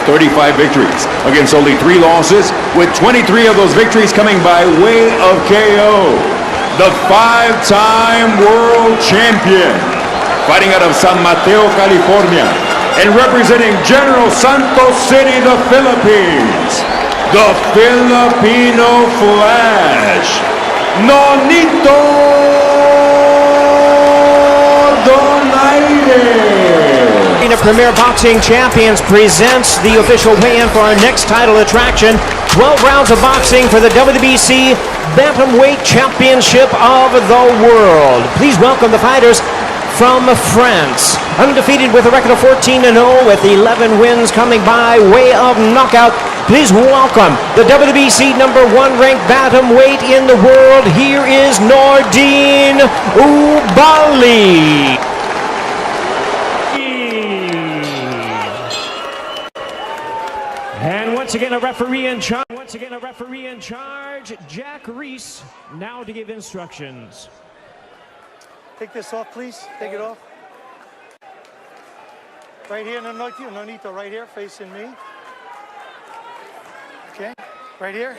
35 victories against only 3 losses, with 23 of those victories coming by way of KO. The 5-time world champion, fighting out of San Mateo, California, and representing General Santos City, the Philippines, the Filipino Flash, Nonito Donaire. Premier Boxing Champions presents the official weigh-in for our next title attraction. 12 rounds of boxing for the WBC Bantamweight Championship of the World. Please welcome the fighters from France. Undefeated with a record of 14-0 with 11 wins coming by way of knockout. Please welcome the WBC #1 ranked bantamweight in the world. Here is Nordine Oubaali. And once again, a referee in charge. Jack Reese, now to give instructions. Take this off, please. Take it off. Right here, Nonito, right here, facing me. Okay, right here.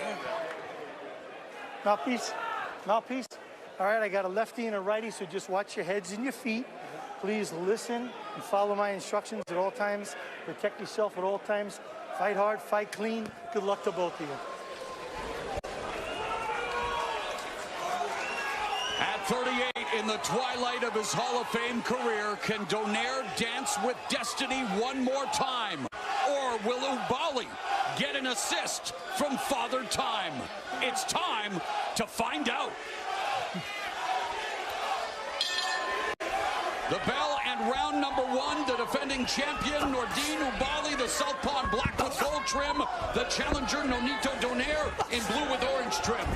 Mouthpiece. All right, I got a lefty and a righty, so just watch your heads and your feet. Please listen and follow my instructions at all times. Protect yourself at all times. Fight hard, fight clean. Good luck to both of you. At 38, in the twilight of his Hall of Fame career, can Donaire dance with destiny one more time? Or will Oubaali get an assist from Father Time? It's time to find out. The bell and round #1, the defending champion Nordine Oubaali, the southpaw in black with gold trim, the challenger Nonito Donaire in blue with orange trim.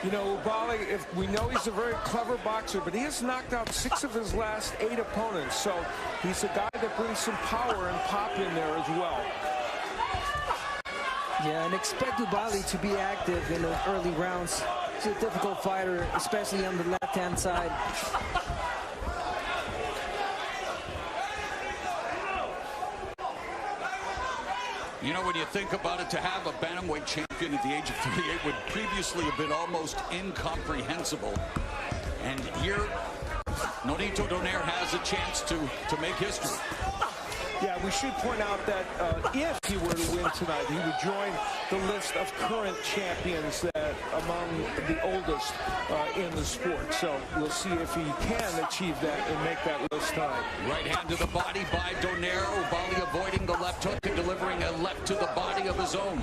You know, Oubaali, we know he's a very clever boxer, but he has knocked out 6 of his last 8 opponents, so he's a guy that brings some power and pop in there as well. Yeah, and expect Oubaali to be active in those early rounds. He's a difficult fighter, especially on the left-hand side. You know, when you think about it, to have a bantamweight champion at the age of 38 would previously have been almost incomprehensible. And here, Nonito Donaire has a chance to make history. Yeah, we should point out that if he were to win tonight, he would join the list of current champions that among the oldest in the sport. So we'll see if he can achieve that and make that list tonight. Right hand to the body by Donaire. Oubaali avoiding the left hook and delivering a left to the body of his own.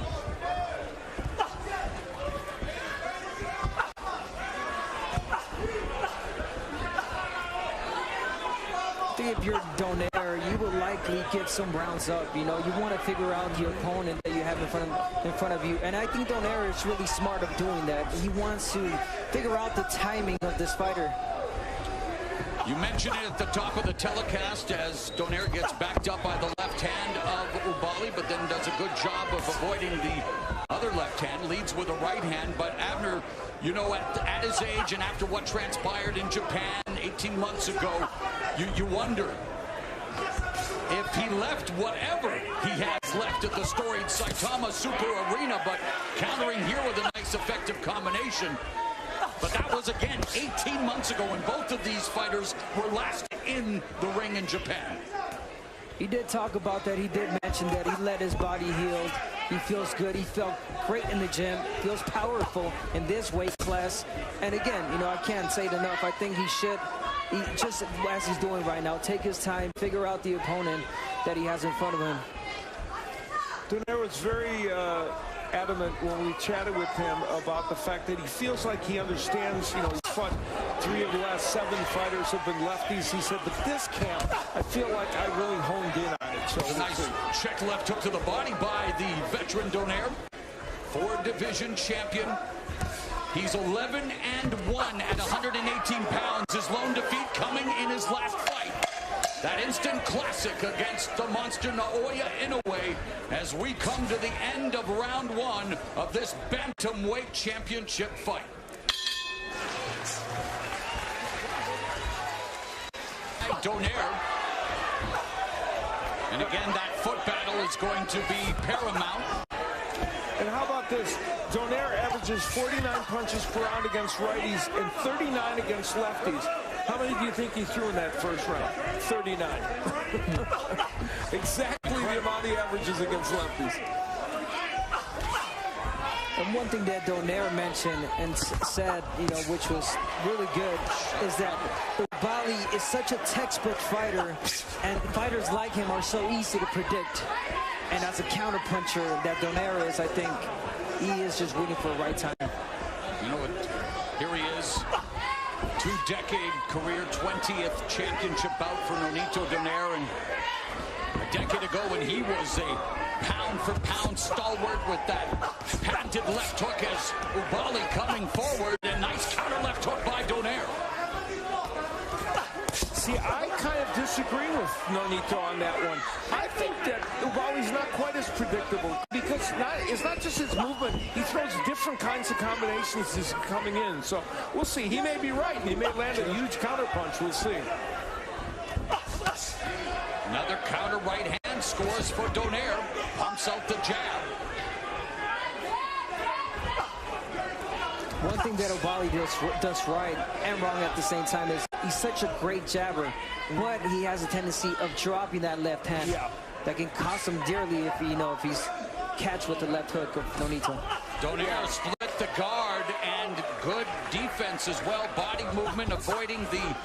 If you're Donaire, you will likely give some rounds up. You know, you want to figure out the opponent that you have in front of you, and I think Donaire is really smart of doing that. He wants to figure out the timing of this fighter. You mentioned it at the top of the telecast as Donaire gets backed up by the left hand of Oubaali, but then does a good job of avoiding the other left hand, leads with a right hand. But Abner, you know, at his age and after what transpired in Japan 18 months ago, you wonder if he left whatever he has left at the storied Saitama Super Arena, but countering here with a nice effective combination. But that was, again, 18 months ago, and both of these fighters were last in the ring in Japan. He did talk about that. He did mention that he let his body heal. He feels good. He felt great in the gym. Feels powerful in this weight class. And again, you know, I can't say it enough. I think he should, just as he's doing right now, take his time, figure out the opponent that he has in front of him. Donaire was very adamant when we chatted with him about the fact that he feels like he understands, you know, he's fought 3 of the last 7 fighters have been lefties. He said, but this camp, I feel like I really honed in on it. So nice check left hook to the body by the veteran Donaire, 4 division champion. He's 11-1 at 118 pounds. His lone defeat coming in his last fight. That instant classic against the monster Naoya Inoue as we come to the end of round 1 of this Bantamweight Championship fight. Donaire. And again, that foot battle is going to be paramount. And how about this? Donaire averages 49 punches per round against righties and 39 against lefties. How many do you think he threw in that first round? 39. Exactly the amount he averages against lefties. And one thing that Donaire mentioned and said, you know, which was really good, is that Oubaali is such a textbook fighter, and fighters like him are so easy to predict. And as a counterpuncher that Donaire is, I think he is just waiting for the right time. You know what? Here he is. 2-decade career, 20th championship bout for Nonito Donaire. And a decade ago when he was a pound-for-pound stalwart with that patented left hook as Oubaali coming forward. And nice counter left hook by Donaire. See, I kind of disagree with Nonito on that one. I think that Oubaali's not quite as predictable because it's not just his movement. He throws different kinds of combinations as he's coming in. So we'll see. He may be right. He may land a huge counter punch. We'll see. Another counter right hand scores for Donaire. Pumps out the jab. One thing that Oubaali does right and wrong at the same time is he's such a great jabber, but he has a tendency of dropping that left hand. Yeah. That can cost him dearly if if he's catch with the left hook of Nonito. Donaire split the guard and good defense as well. Body movement, avoiding the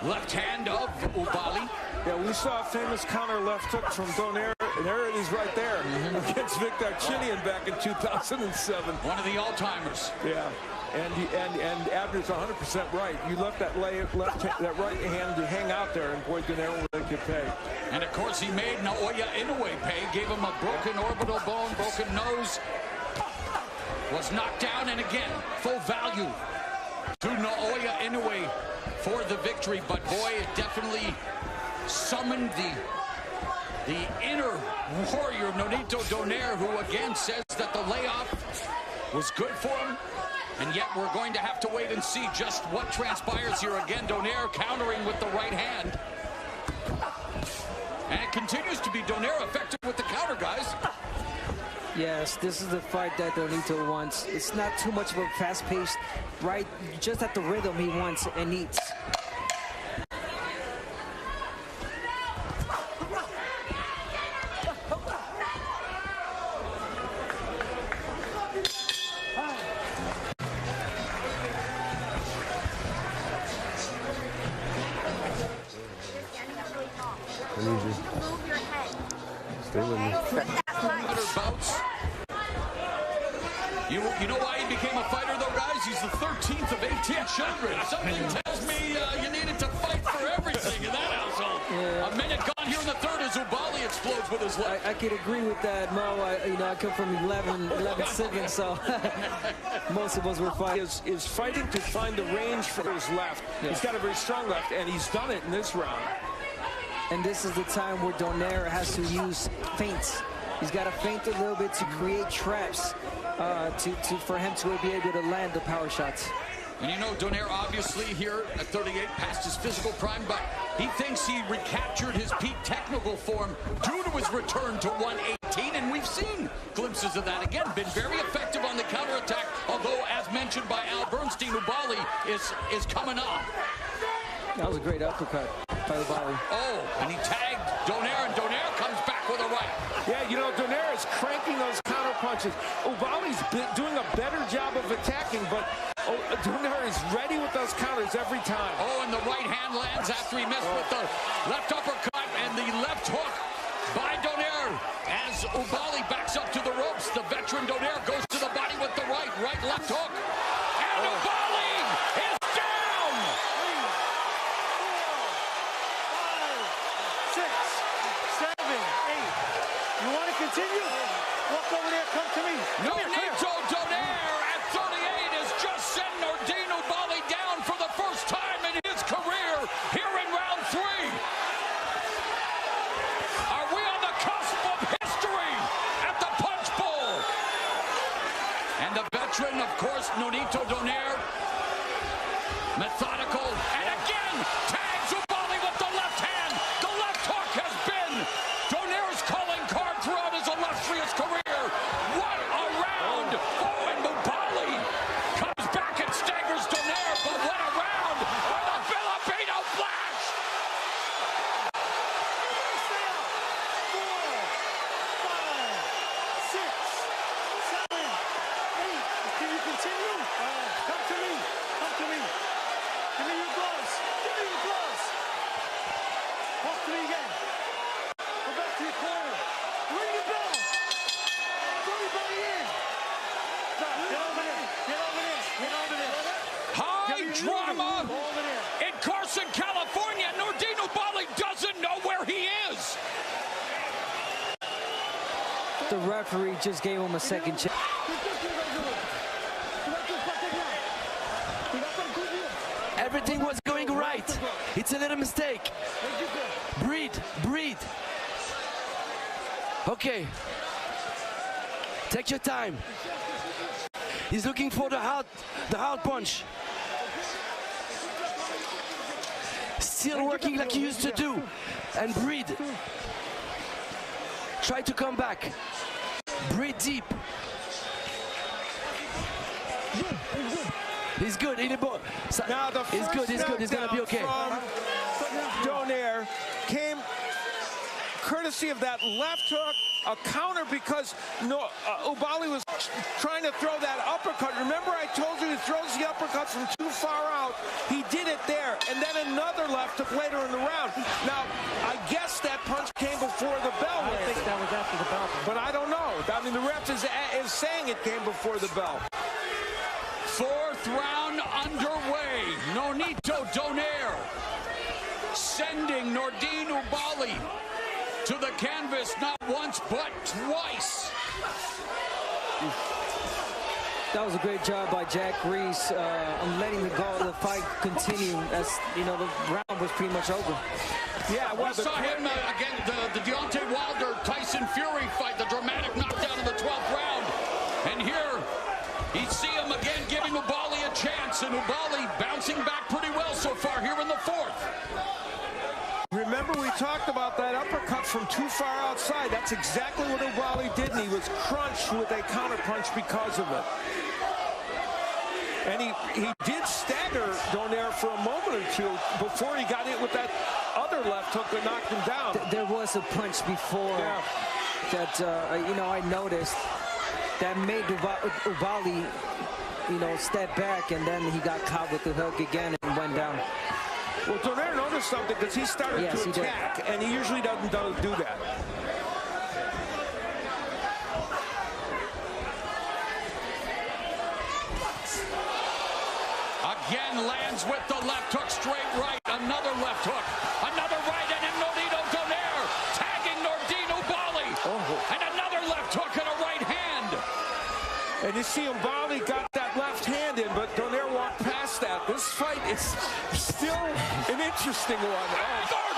left hand of Oubaali. Yeah, we saw a famous counter left hook from Donaire, and there it is right there against Victor Chinian back in 2007. One of the all-timers. Yeah, and Abner's 100% right. You left that right hand to hang out there, and boy, Donaire will make you pay. And of course, he made Naoya Inoue pay. Gave him a broken orbital bone, broken nose. Was knocked down, and again, full value to Naoya Inoue for the victory. But boy, it definitely summoned the inner warrior, Nonito Donaire, who again says that the layoff was good for him. And yet we're going to have to wait and see just what transpires here. Again, Donaire countering with the right hand. And it continues to be Donaire effective with the counter, guys. Yes, this is the fight that Nonito wants. It's not too much of a fast-paced, right? Just at the rhythm he wants and needs. I need you. Move your head. Stay with me. Bouts. You know why he became a fighter, though, guys? He's the 13th of 1800. Something tells me you needed to fight for everything in that household. Yeah. A minute gone here in the third as Oubaali explodes with his left. I could agree with that, Mo. I come from 11-7, so most of us were fighting. Is fighting to find the range for his left. Yeah. He's got a very strong left, and he's done it in this round. And this is the time where Donaire has to use feints. He's got to feint a little bit to create traps for him to be able to land the power shots. And you know, Donaire obviously here at 38 past his physical prime, but he thinks he recaptured his peak technical form due to his return to 118, and we've seen glimpses of that. Again, been very effective on the counterattack, although, as mentioned by Al Bernstein, Oubaali is coming up. That was a great uppercut by Oubaali. Oh, and he tagged Donaire, and Donaire comes back with a right. Yeah, you know, Donaire is cranking those counter punches. Oubaali's doing a better job of attacking, but Donaire is ready with those counters every time. Oh, and the right hand lands after he missed with the left uppercut and the left hook by Donaire. As Oubaali backs up to the ropes, the veteran Donaire goes to the body with the right left hook. And Oubaali is down! 3, 4, 5, 6, 7, 8. You want to continue? Walk over there, come to me. Nonito Donaire at 38 has just sent Nordine Oubaali down for the first time in his career here in round 3. Are we on the cusp of history at the Punch Bowl? And the veteran, of course, Nonito Donaire, methodical, and again tags Oubaali the referee just gave him a second chance. Everything was going right. It's a little mistake. Breathe, breathe. Okay. Take your time. He's looking for the hard punch. Still working like he used to do. And breathe. Try to come back. Breathe deep. He's good. Now the he's good. He's good. He's gonna be okay. Donaire came courtesy of that left hook, a counter because Oubaali was trying to throw that uppercut. Remember I told you he throws the uppercuts from too far out. He did it there, and then another left hook later in the round. Now, I guess that punch came before the bell. I think that was after the bell. But I don't know. I mean, the ref is saying it came before the bell. Fourth round underway. Nonito Donaire sending Nordine Oubaali to the canvas not once but twice. That was a great job by Jack Reese on letting the fight continue. As you know, the round was pretty much over. Yeah, we saw him again, the Deontay Wilder-Tyson Fury fight, the dramatic knockdown in the 12th round. And here, you see him again giving Oubaali a chance, and Oubaali bouncing back pretty well so far here in the 4th. Remember we talked about that uppercut from too far outside. That's exactly what Oubaali did, and he was crunched with a counter punch because of it. And he did stagger Donaire for a moment or two before he got hit with that other left hook that knocked him down. There was a punch before that, you know, I noticed that made Oubaali, you know, step back, and then he got caught with the hook again and went down. Well, Donaire noticed something because he started to attack, and he usually doesn't do that. Again lands with the left hook, straight right, another left hook, another right, and then Nonito Donaire tagging Nordine Oubaali, and another left hook and a right hand. And you see Oubaali got that left hand in, but Donaire walked past that. This fight is still an interesting one.